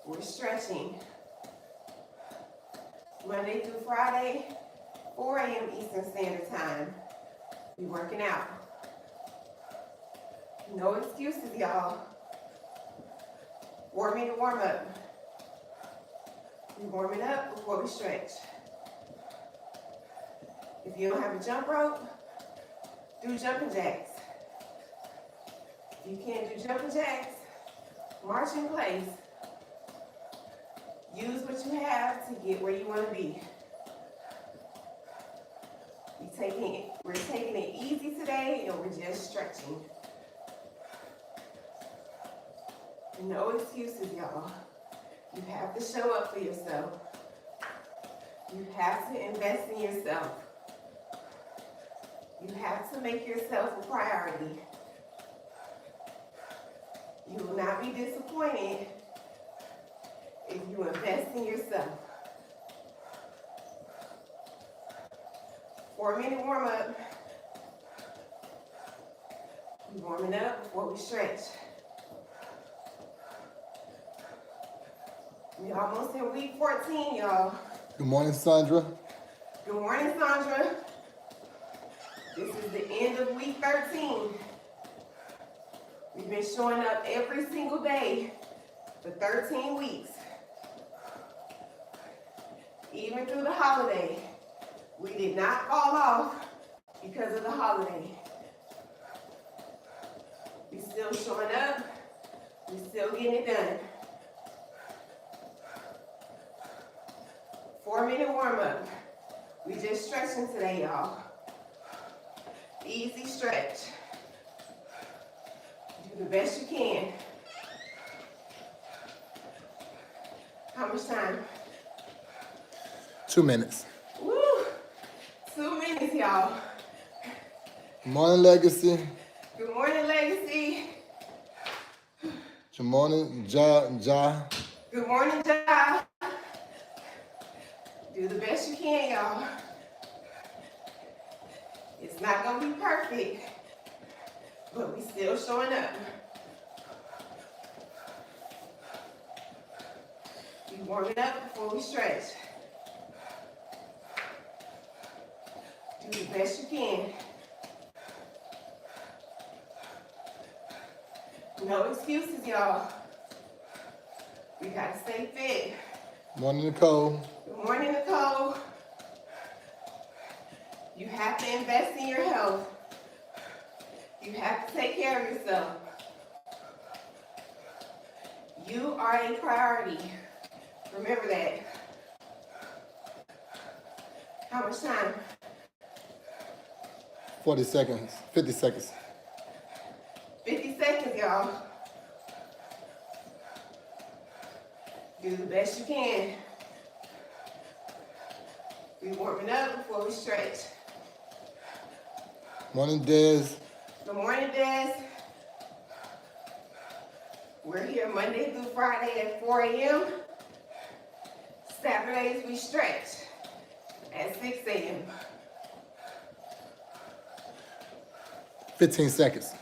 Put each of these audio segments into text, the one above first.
We're stretching. Monday through Friday, 4 a.m. Eastern Standard Time. We working out. No excuses, y'all. 4-minute warm up. We warming up before we stretch. If you don't have a jump rope, do jumping jacks. If you can't do jumping jacks, march in place. Use what you have to get where you want to be. We're taking it easy today, and we're just stretching. No excuses, y'all. You have to show up for yourself. You have to invest in yourself. You have to make yourself a priority. You will not be disappointed if you invest in yourself. 4-minute warm up. We're warming up before we stretch. We're almost in week 14, y'all. Good morning, Sandra. Good morning, Sandra. This is the end of week 13. We've been showing up every single day for 13 weeks. Even through the holiday, we did not fall off because of the holiday. We still showing up, we still getting it done. 4-minute warm up. We just stretching today, y'all. Easy stretch. Do the best you can. How much time? 2 minutes. Woo! 2 minutes, y'all. Good morning, Legacy. Good morning, Legacy. Good morning, Ja. Good morning, Ja. Do the best you can, y'all. It's not gonna be perfect, but we still showing up. We warming up before we stretch. Do the best you can. No excuses, y'all. We gotta stay fit. Morning, Nicole. Good morning, Nicole. You have to invest in your health. You have to take care of yourself. You are a priority. Remember that. How much time? 40 seconds. 50 seconds. 50 seconds, y'all. Do the best you can. We warming up before we stretch. Morning, Des. Good morning, Des. We're here Monday through Friday at 4 a.m. Saturdays we stretch at 6 a.m. 15 seconds.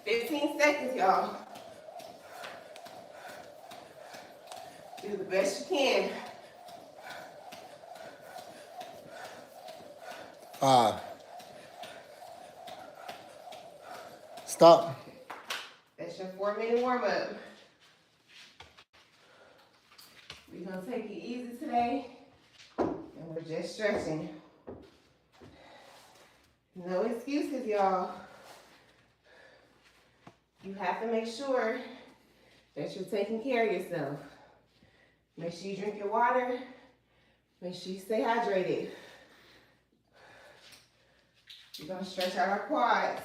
15 seconds, y'all. Do the best you can. 5. Stop. That's your 4-minute warm-up. We're gonna take it easy today, and we're just stretching. No excuses, y'all. You have to make sure that you're taking care of yourself. Make sure you drink your water. Make sure you stay hydrated. We're gonna stretch out our quads.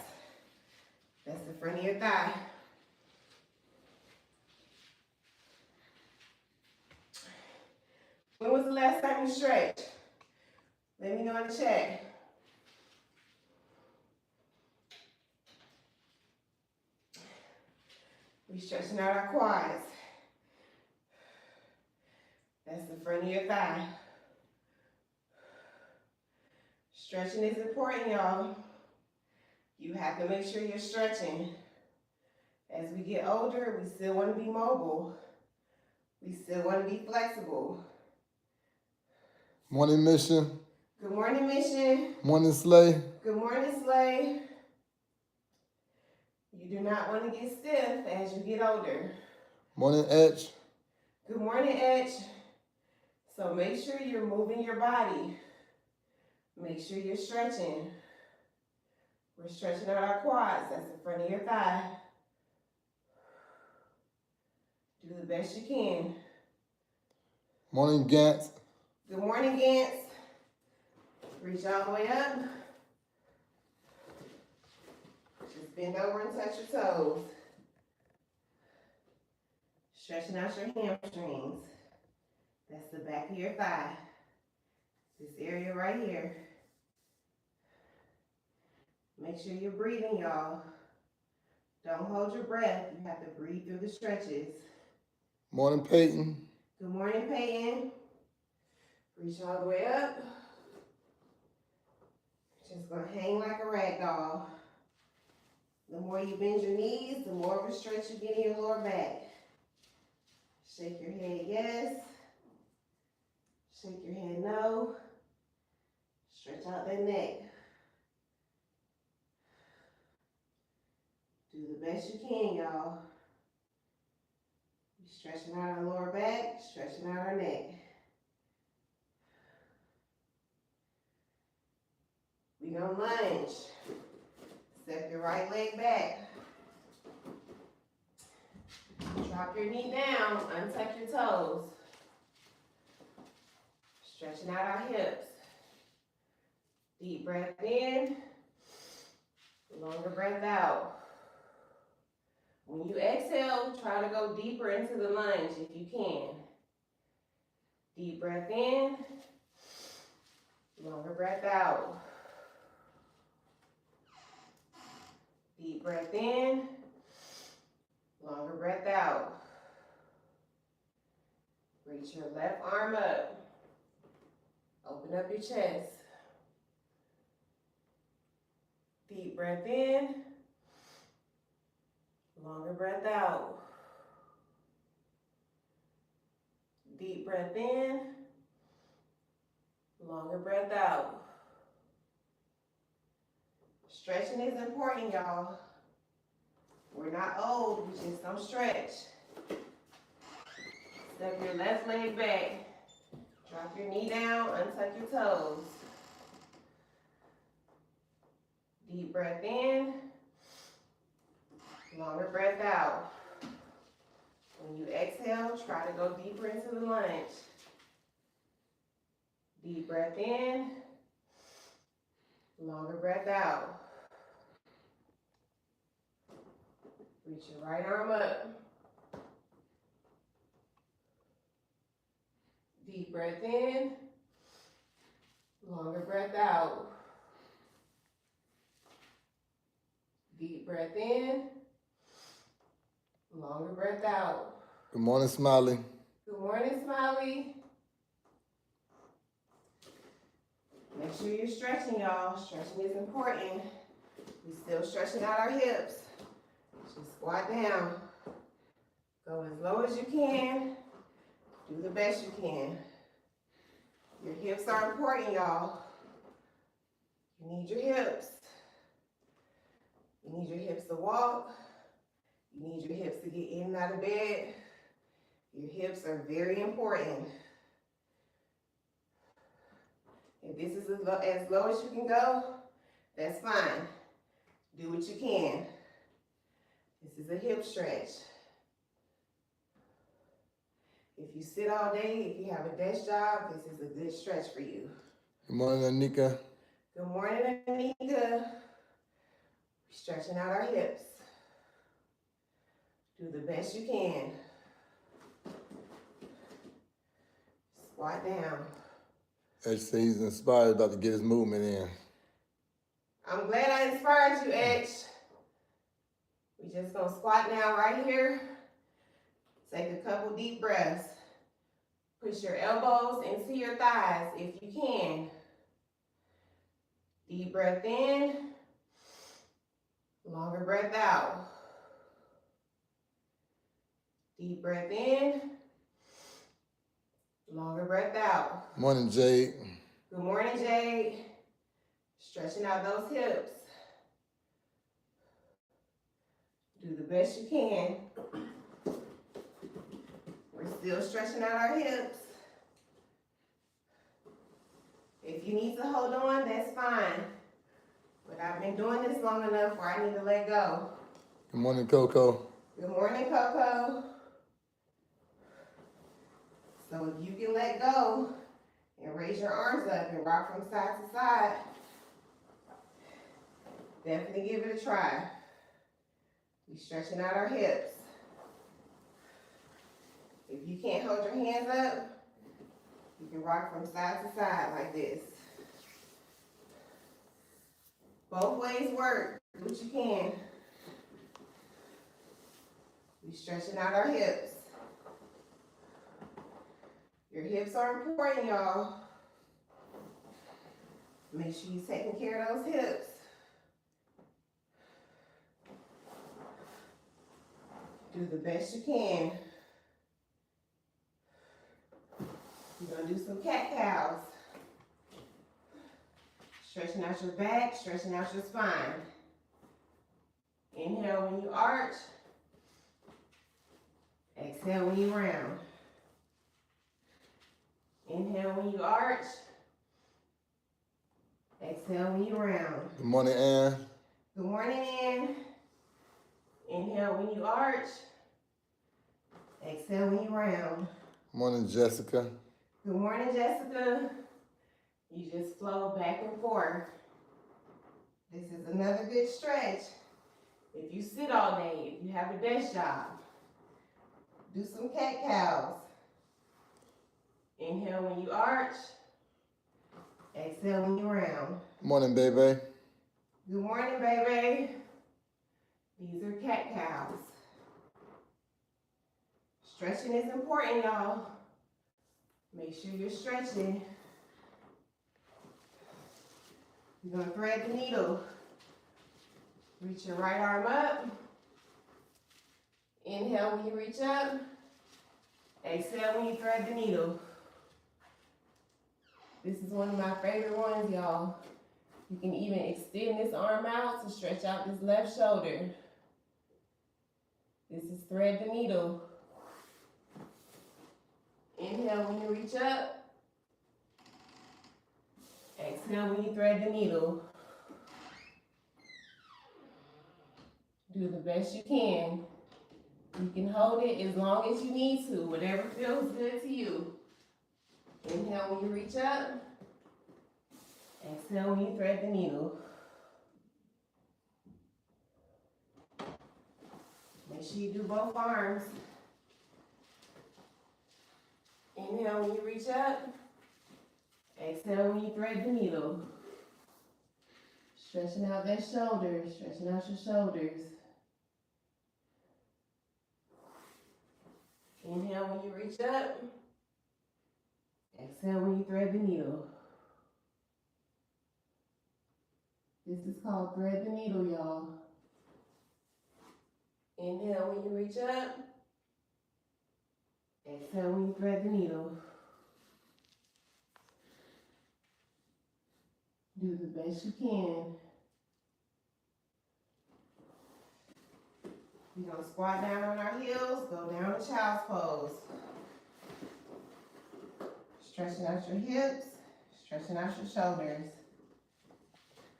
That's the front of your thigh. When was the last time you stretched? Let me know in the chat. We're stretching out our quads. That's the front of your thigh. Stretching is important, y'all. You have to make sure you're stretching. As we get older, we still want to be mobile, We still want to be flexible. Morning mission. Good morning, Mission. Morning Slay. Good morning, Slay. You do not want to get stiff as you get older. Morning Etch. Good morning, Etch. So make sure you're moving your body. Make sure you're stretching. We're stretching out our quads. That's the front of your thigh. Do the best you can. Morning Gantz. Good morning, Gantz. Reach all the way up. Just bend over and touch your toes. Stretching out your hamstrings. That's the back of your thigh. This area right here. Make sure you're breathing, y'all. Don't hold your breath. You have to breathe through the stretches. Morning Peyton. Good morning, Peyton. Reach all the way up. Just gonna hang like a rag doll. The more you bend your knees, the more of a stretch you get in your lower back. Shake your head yes. Shake your head no. Stretch out that neck. Do the best you can, y'all. Stretching out our lower back, stretching out our neck. We're gonna lunge. Step your right leg back. Drop your knee down, untuck your toes. Stretching out our hips. Deep breath in, longer breath out. When you exhale, try to go deeper into the lunge if you can. Deep breath in, longer breath out. Deep breath in, longer breath out. Reach your left arm up. Open up your chest. Deep breath in, longer breath out. Deep breath in, longer breath out. Stretching is important, y'all. We're not old, we just don't stretch. Step your left leg back. Drop your knee down, untuck your toes. Deep breath in, longer breath out. When you exhale, try to go deeper into the lunge. Deep breath in, longer breath out. Reach your right arm up. Deep breath in, longer breath out. Deep breath in, longer breath out. Good morning Smiley. Good morning, Smiley. Make sure you're stretching, y'all. Stretching is important. We're still stretching out our hips. Just squat down. Go as low as you can. Do the best you can. Your hips are important, y'all. You need your hips. You need your hips to walk. You need your hips to get in and out of bed. Your hips are very important. If this is as low as you can go, that's fine. Do what you can. This is a hip stretch. If you sit all day, if you have a desk job, this is a good stretch for you. Good morning Anika. Good morning, Anika. Stretching out our hips. Do the best you can. Squat down. Edge says he's inspired about to get his movement in. I'm glad I inspired you, Edge. We just gonna squat down right here. Take a couple deep breaths. Push your elbows into your thighs if you can. Deep breath in. Longer breath out. Deep breath in. Longer breath out. Morning, Jade. Good morning, Jade. Stretching out those hips. Do the best you can. We're still stretching out our hips. If you need to hold on, that's fine. But I've been doing this long enough where I need to let go. Good morning, Coco. Good morning, Coco. So if you can let go and raise your arms up and rock from side to side, definitely give it a try. We're stretching out our hips. If you can't hold your hands up, you can rock from side to side like this. Both ways work. Do what you can. We're stretching out our hips. Your hips are important, y'all. Make sure you're taking care of those hips. Do the best you can. You're gonna do some cat-cows. Stretching out your back, stretching out your spine. Inhale when you arch. Exhale when you round. Inhale when you arch. Exhale when you round. Good morning, Ann. Good morning, Ann. Inhale when you arch. Exhale when you round. Morning, Jessica. Good morning, Jessica. You just flow back and forth. This is another good stretch. If you sit all day, if you have a desk job, do some cat-cows. Inhale when you arch. Exhale when you round. Morning, baby. Good morning, baby. These are cat-cows. Stretching is important, y'all. Make sure you're stretching. You're gonna thread the needle. Reach your right arm up. Inhale when you reach up. Exhale when you thread the needle. This is one of my favorite ones, y'all. You can even extend this arm out to stretch out this left shoulder. This is thread the needle. Inhale when you reach up. Exhale when you thread the needle. Do the best you can. You can hold it as long as you need to, whatever feels good to you. Inhale when you reach up. Exhale when you thread the needle. Make sure you do both arms. Inhale when you reach up. Exhale when you thread the needle. Stretching out that shoulder, stretching out your shoulders. Inhale when you reach up. Exhale when you thread the needle. This is called thread the needle, y'all. Inhale when you reach up. Exhale when you thread the needle. Do the best you can. We're gonna squat down on our heels, go down to child's pose. Stretching out your hips, stretching out your shoulders.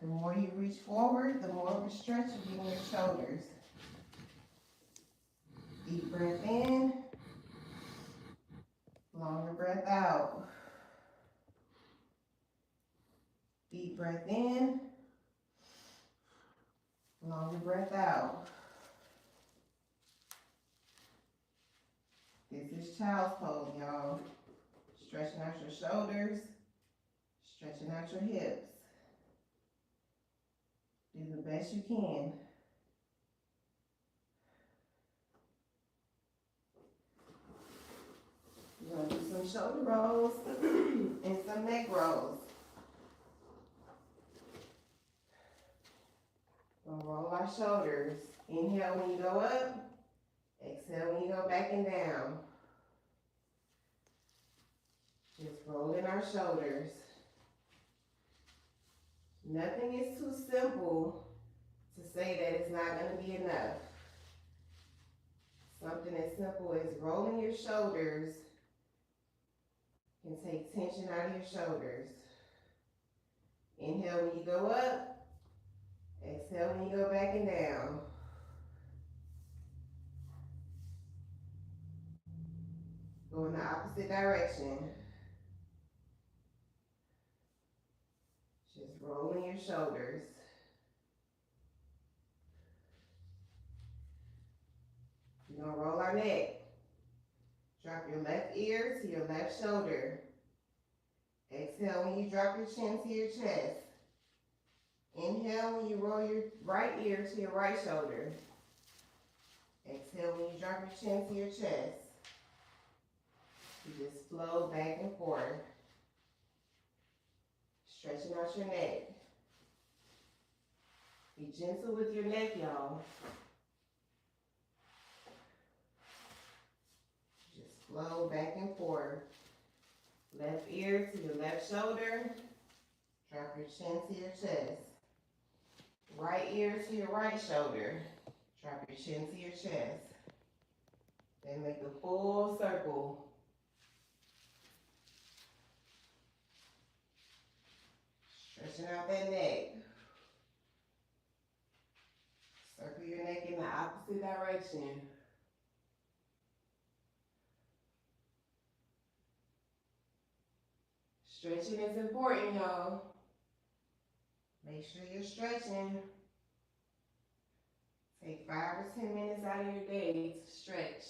The more you reach forward, the more of a stretch you get in your shoulders. Deep breath in, longer breath out. Deep breath in, longer breath out. This is child's pose, y'all. Stretching out your shoulders, stretching out your hips. Do the best you can. We're gonna do some shoulder rolls and some neck rolls. We're gonna roll our shoulders. Inhale when you go up. Exhale when you go back and down. Just rolling our shoulders. Nothing is too simple to say that it's not going to be enough. Something as simple as rolling your shoulders can take tension out of your shoulders. Inhale when you go up. Exhale when you go back and down. Go in the opposite direction. Just rolling your shoulders. We're going to roll our neck. Drop your left ear to your left shoulder. Exhale when you drop your chin to your chest. Inhale when you roll your right ear to your right shoulder. Exhale when you drop your chin to your chest. You just flow back and forth. Stretching out your neck. Be gentle with your neck, y'all. Just flow back and forth. Left ear to your left shoulder. Drop your chin to your chest. Right ear to your right shoulder. Drop your chin to your chest. Then make the full circle. Stretching out that neck. Circle your neck in the opposite direction. Stretching is important, y'all. Make sure you're stretching. Take 5 or 10 minutes out of your day to stretch.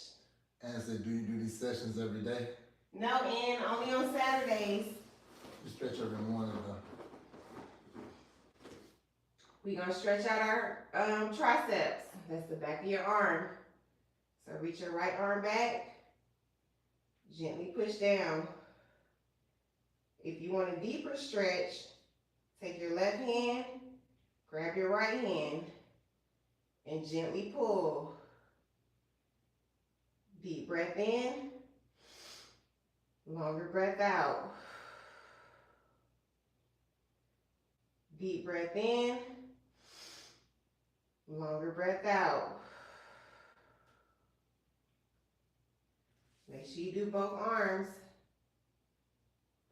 And so do you do these sessions every day? No, and only on Saturdays. You stretch every morning though. We're going to stretch out our triceps. That's the back of your arm. So reach your right arm back. Gently push down. If you want a deeper stretch, take your left hand, grab your right hand, and gently pull. Deep breath in, longer breath out. Deep breath in, longer breath out. Make sure you do both arms.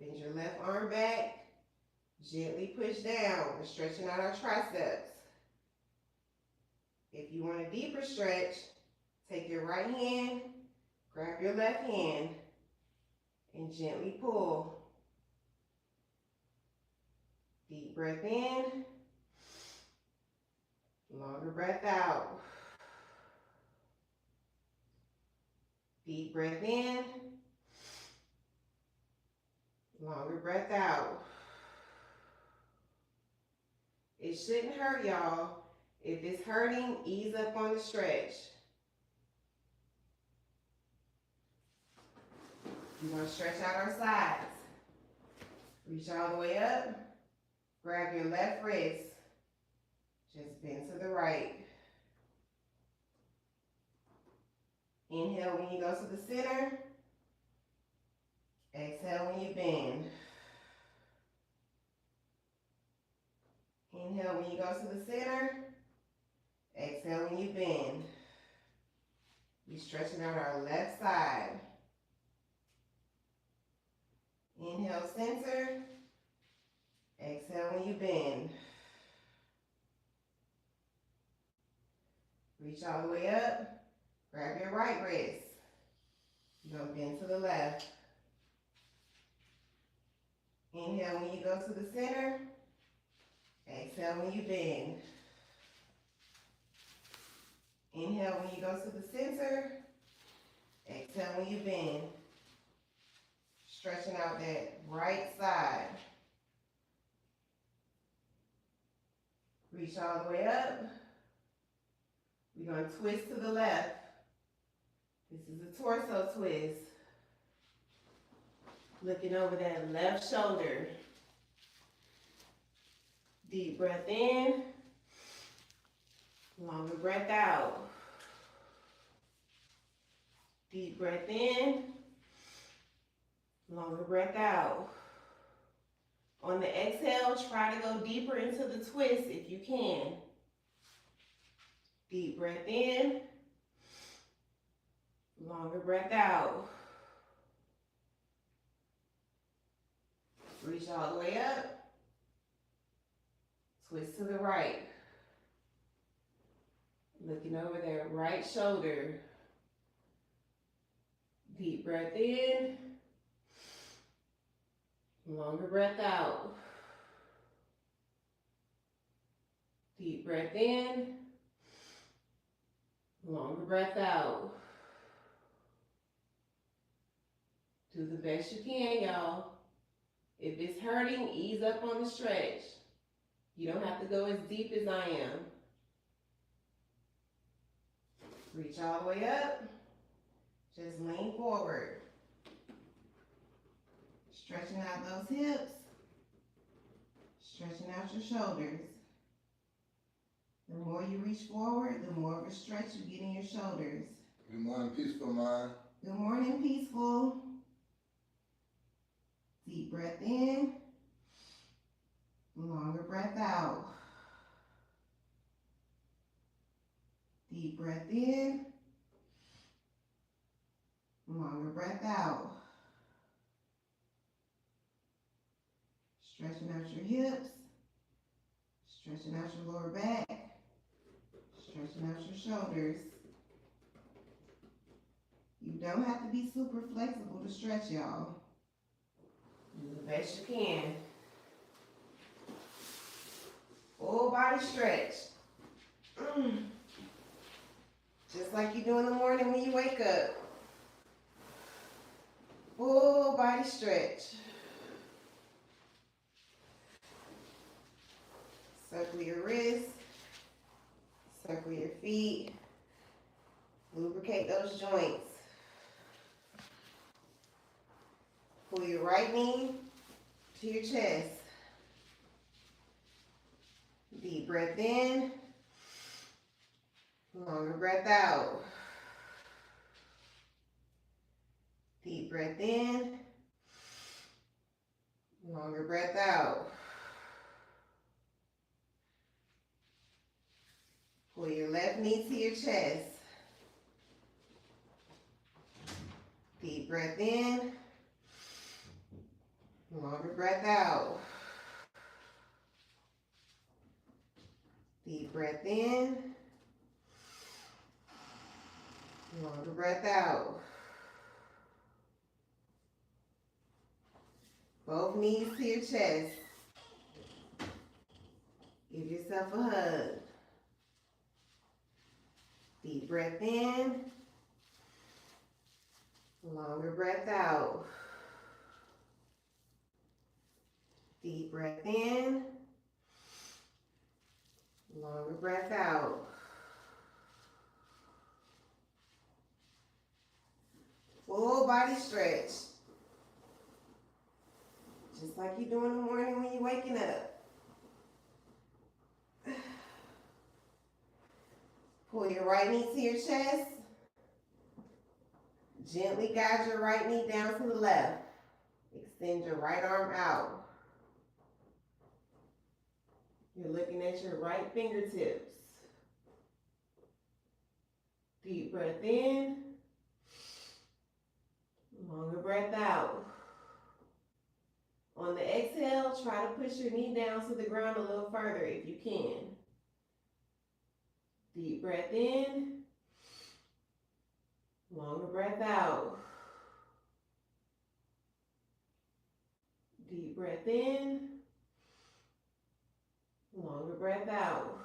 Bend your left arm back, gently push down. We're stretching out our triceps. If you want a deeper stretch, take your right hand, grab your left hand, and gently pull. Deep breath in, longer breath out. Deep breath in, longer breath out. It shouldn't hurt, y'all. If it's hurting, ease up on the stretch. We're going to stretch out our sides. Reach all the way up. Grab your left wrist. Just bend to the right. Inhale when you go to the center. Exhale when you bend. Inhale when you go to the center. Exhale when you bend. We're stretching out our left side. Inhale, center. Exhale when you bend. Reach all the way up. Grab your right wrist. You're going to bend to the left. Inhale when you go to the center. Exhale when you bend. Inhale when you go to the center. Exhale when you bend. Stretching out that right side. Reach all the way up. We're going to twist to the left. This is a torso twist. Looking over that left shoulder. Deep breath in. Longer breath out. Deep breath in. Longer breath out. On the exhale, try to go deeper into the twist if you can. Deep breath in. Longer breath out. Reach all the way up. Twist to the right. Looking over their right shoulder. Deep breath in. Longer breath out. Deep breath in. Longer breath out. Do the best you can, y'all. If it's hurting, ease up on the stretch. You don't have to go as deep as I am. Reach all the way up. Just lean forward. Stretching out those hips. Stretching out your shoulders. The more you reach forward, the more of a stretch you get in your shoulders. Good morning, peaceful mind. Good morning, peaceful. Deep breath in. Longer breath out. Deep breath in. Longer breath out. Stretching out your hips. Stretching out your lower back. Stretching out your shoulders. You don't have to be super flexible to stretch, y'all. Do the best you can. Full body stretch. Just like you do in the morning when you wake up. Full body stretch. Circle your wrists. Circle your feet. Lubricate those joints. Pull your right knee to your chest. Deep breath in. Longer breath out. Deep breath in. Longer breath out. Pull your left knee to your chest. Deep breath in. Longer breath out. Deep breath in. Longer breath out. Both knees to your chest. Give yourself a hug. Deep breath in. Longer breath out. Deep breath in. Longer breath out. Full body stretch. Just like you do in the morning when you're waking up. Pull your right knee to your chest. Gently guide your right knee down to the left. Extend your right arm out. You're looking at your right fingertips. Deep breath in. Longer breath out. On the exhale, try to push your knee down to the ground a little further if you can. Deep breath in. Longer breath out. Deep breath in. Longer breath out.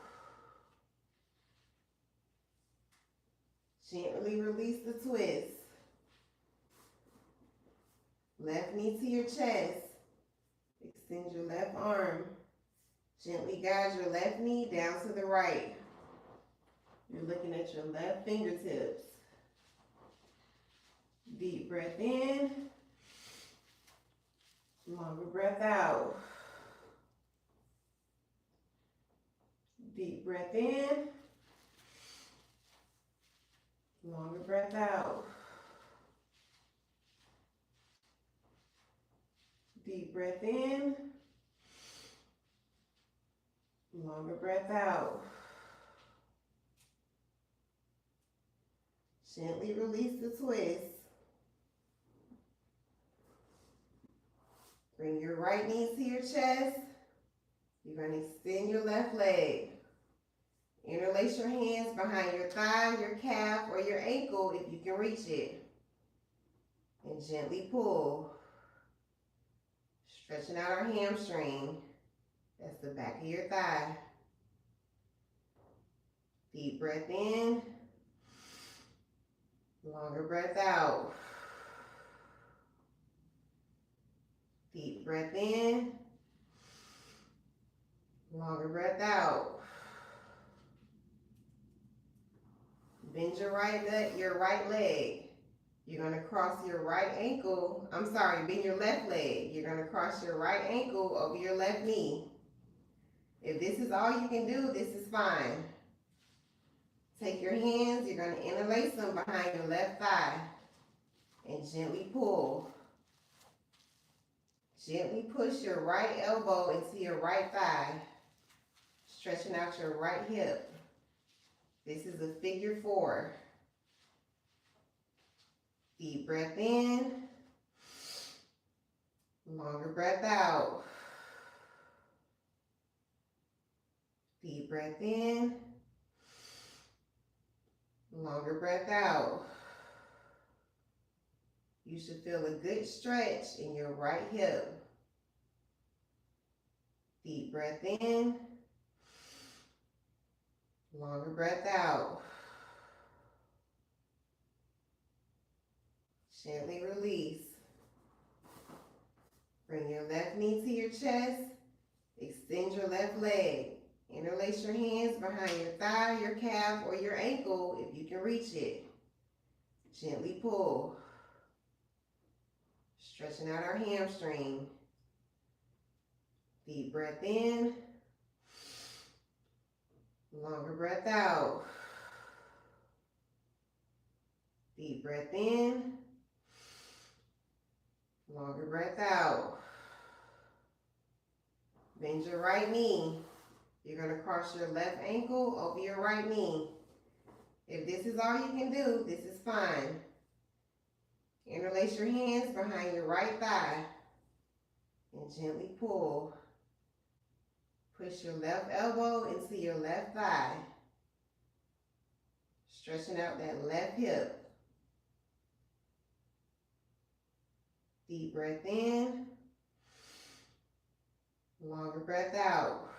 Gently release the twist. Left knee to your chest. Extend your left arm. Gently guide your left knee down to the right. You're looking at your left fingertips. Deep breath in. Longer breath out. Deep breath in. Longer breath out. Deep breath in. Longer breath out. Gently release the twist. Bring your right knee to your chest. You're going to extend your left leg. Interlace your hands behind your thigh, your calf, or your ankle if you can reach it. And gently pull. Stretching out our hamstring. That's the back of your thigh. Deep breath in. Longer breath out. Deep breath in. Longer breath out. Bend your right leg. You're going to cross your right ankle. Bend your left leg. You're going to cross your right ankle over your left knee. If this is all you can do, this is fine. Take your hands, you're going to interlace them behind your left thigh and gently pull. Gently push your right elbow into your right thigh, stretching out your right hip. This is a figure 4. Deep breath in, longer breath out. Deep breath in, longer breath out. You should feel a good stretch in your right hip. Deep breath in, longer breath out. Gently release. Bring your left knee to your chest. Extend your left leg. Interlace your hands behind your thigh, your calf, or your ankle if you can reach it. Gently pull. Stretching out our hamstring. Deep breath in. Longer breath out. Deep breath in. Longer breath out. Bend your right knee. You're going to cross your left ankle over your right knee. If this is all you can do, this is fine. Interlace your hands behind your right thigh and gently pull. Push your left elbow into your left thigh, stretching out that left hip. Deep breath in, longer breath out.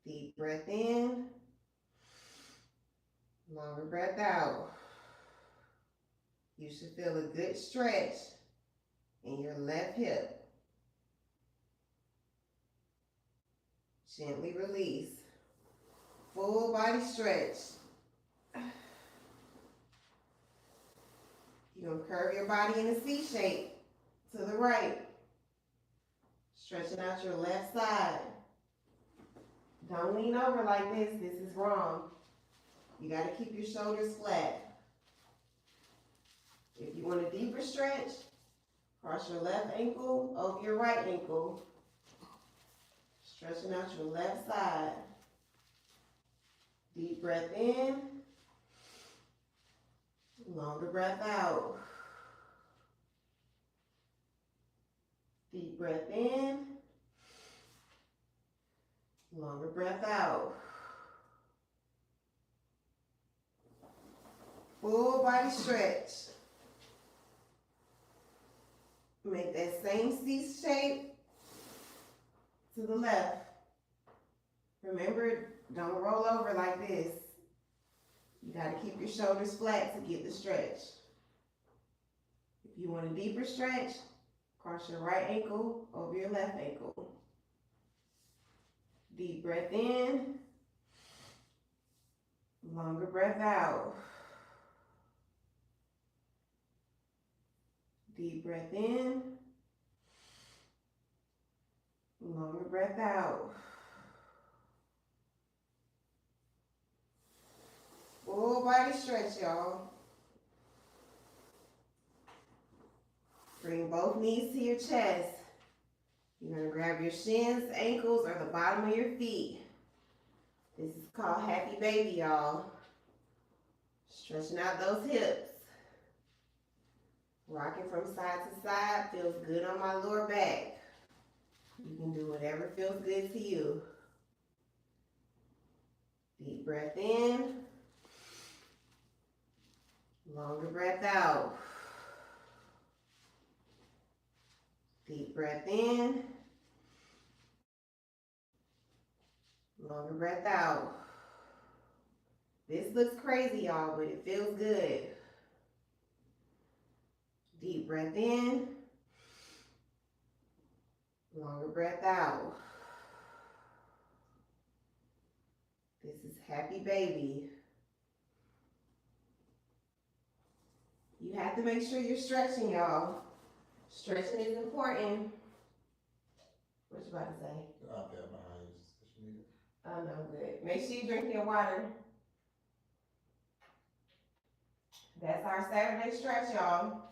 Deep breath in, longer breath out. You should feel a good stretch in your left hip. Gently release. Full body stretch. You're going to curve your body in a C shape to the right. Stretching out your left side. Don't lean over like this. This is wrong. You got to keep your shoulders flat. If you want a deeper stretch, cross your left ankle over your right ankle. Stretching out your left side. Deep breath in. Longer breath out. Deep breath in. Longer breath out. Full body stretch. Make that same C shape to the left. Remember, don't roll over like this. You got to keep your shoulders flat to get the stretch. If you want a deeper stretch, cross your right ankle over your left ankle. Deep breath in. Longer breath out. Deep breath in. Longer breath out. Full body stretch, y'all. Bring both knees to your chest. You're gonna grab your shins, ankles, or the bottom of your feet. This is called happy baby, y'all. Stretching out those hips. Rocking from side to side feels good on my lower back. You can do whatever feels good to you. Deep breath in. Longer breath out. Deep breath in. Longer breath out. This looks crazy, y'all, but it feels good. Deep breath in. Longer breath out. This is happy baby. You have to make sure you're stretching, y'all. Stretching is important. What you about to say? I'll be behind you. Oh, no, good. Make sure you drink your water. That's our Saturday stretch, y'all.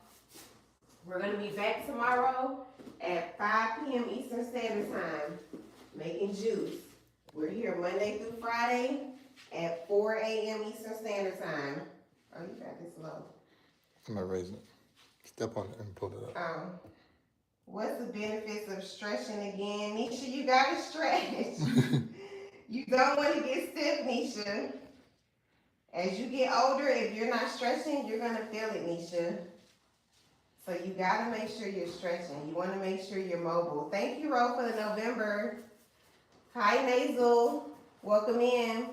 We're going to be back tomorrow at 5 p.m. Eastern Standard Time, making juice. We're here Monday through Friday at 4 a.m. Eastern Standard Time. Oh, you got this low. I'm not raising it. Step on it and pull it up. What's the benefits of stretching again? Nisha, you gotta stretch. You don't want to get stiff, Nisha. As you get older, if you're not stretching, you're gonna feel it, Nisha. So you gotta make sure you're stretching. You wanna make sure you're mobile. Thank you, Ro, for the November. Hi, Nasal. Welcome in.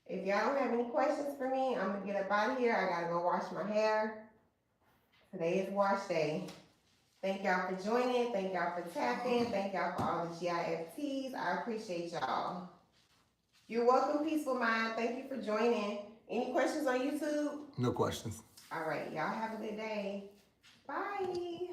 If y'all don't have any questions for me, I'm gonna get up out of here. I gotta go wash my hair. Today is wash day. Thank y'all for joining. Thank y'all for tapping. Thank y'all for all the GIFTs. I appreciate y'all. You're welcome, Peaceful Mind. Thank you for joining. Any questions on YouTube? No questions. All right, y'all have a good day. Bye.